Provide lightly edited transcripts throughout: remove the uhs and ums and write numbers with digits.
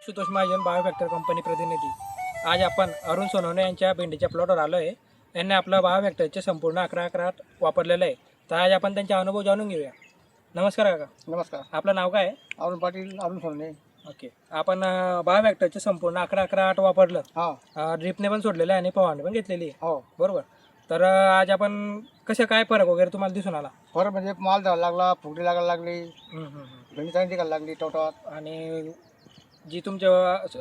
Sutosh Mahajan बायोफॅक्टर company प्रतिनिधी। आज आपण अरुण सोनवणे यांच्या भेंडीच्या प्लॉटवर आलो आहे। यांनी आपलं बायोफॅक्टरचे संपूर्ण 11-11 वापरलेलं आहे। तर आज आपण त्यांचे अनुभव जाणून घेऊया। नमस्कार काका। नमस्कार. आपलं नाव काय आहे? अरुण पाटील, अरुण सोनवणे. ओके, आपण बायोफॅक्टरचे संपूर्ण 11-11 वापरलं, हा ड्रिपने पण सोडलेलं आहे आणि फवारणी पण घेतलेली आहे, हो. बरोबर? तर आज आपण कसं काय फरक वगैरे तुम्हाला दिसून आला? फरक म्हणजे माल द्यायला लागला, फुगडी लागायला लागली, हम्म, हम्म, हम्म. भेंडी चांगली निघायला लागली टोटात. आणि जी तुमच्या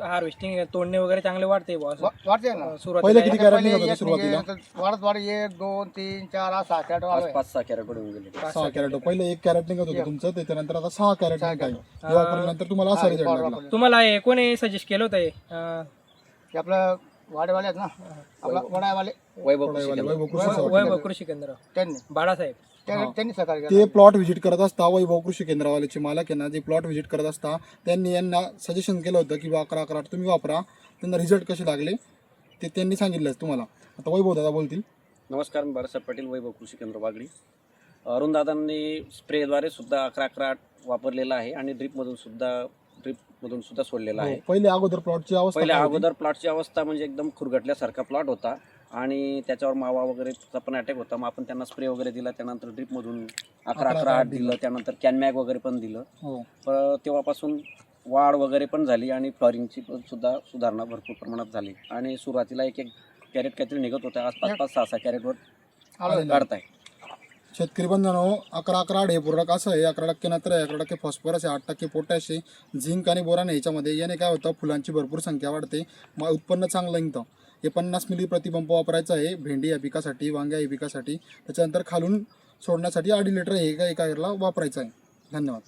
हार्वेस्टिंग तोडणे वगैरे चांगले वाढते बुवा असं? वाढते ना. सुरुवातीला किती आता कॅरेट पहिले निघत होते एक सुरुवातीला? निघे, वाढत वाढत 1, 2, 3, 4, 5, 6 कॅरेट आलोय. 5-6 कॅरेट पडून गेले. 6 कॅरेट. पहिले 1 कॅरेट निघत होतं तुमचं, त्याच्यानंतर आता 6 कॅरेट सहा निघत आहे. कॅरेट. हे वापरल्यानंतर तुम्हाला असा रिझल्ट लागला. तुम्हाला हे कोणी सजेस्ट केलं होतं हे? हे आपलं वाडेवाले आहेत ना, आपला वडावाले वैभव वैभव कृषी वैभव कृषी केंद्र, त्यांनी बाळासाहेब. त्यांनी सहकार्य ते केलं. प्लॉट व्हिजिट करत असता, वैभव कृषी केंद्रावाल्याचे मालक आहे ना, जे प्लॉट व्हिजिट करत असता त्यांनी यांना सजेशन केलं होतं की 11-11 तुम्ही वापरा. त्यांना रिझल्ट कसे लागले ते त्यांनी सांगितलं तुम्हाला. आता वैभव दादा बोलतील. नमस्कार, मी बाळासाहेब पाटील, वैभव कृषी केंद्र वागडी. अरुण दादांनी स्प्रेद्वारे सुद्धा 11-11 वापरलेला आहे आणि ड्रिपमधून सुद्धा सोडलेला आहे. पहिले अगोदर प्लॉटची अवस्था पहिले काय होती? अगोदर प्लॉटची अवस्था म्हणजे एकदम खुरगटल्यासारखा प्लॉट होता आणि त्याच्यावर मावा वगैरेचा पण अटॅक होता. मग आपण त्यांना स्प्रे वगैरे दिला, त्यानंतर ड्रिपमधून 11-11 दिलं, त्यानंतर कॅनमॅग वगैरे पण दिलं. हो. तेव्हापासून वाढ वगैरे पण झाली आणि फ्लॉरिंगची पण सुद्धा सुधारणा भरपूर प्रमाणात झाली. आणि सुरुवातीला 1-1 कॅरेट काहीतरी निघत होतं, आज 5-5, 6-6 कॅरेटवर काढताय. शेतकरी बंधनो, 11-11 हे पूरक असं आहे. 11% नत्र आहे, 11% फॉस्फरस आहे, 8% पोटॅश आहे, झिंक आणि बोरान आहे याच्यामध्ये. याने काय होतं, फुलांची भरपूर संख्या वाढते, मग उत्पन्न चांगलं निघतं. हे 50 मिली प्रतिपंप वापरायचं आहे भेंडी या पिकासाठी, वांग्या या पिकासाठी. त्याच्यानंतर खालून सोडण्यासाठी 2.5 लिटर हे एका एकरला वापरायचं आहे. धन्यवाद.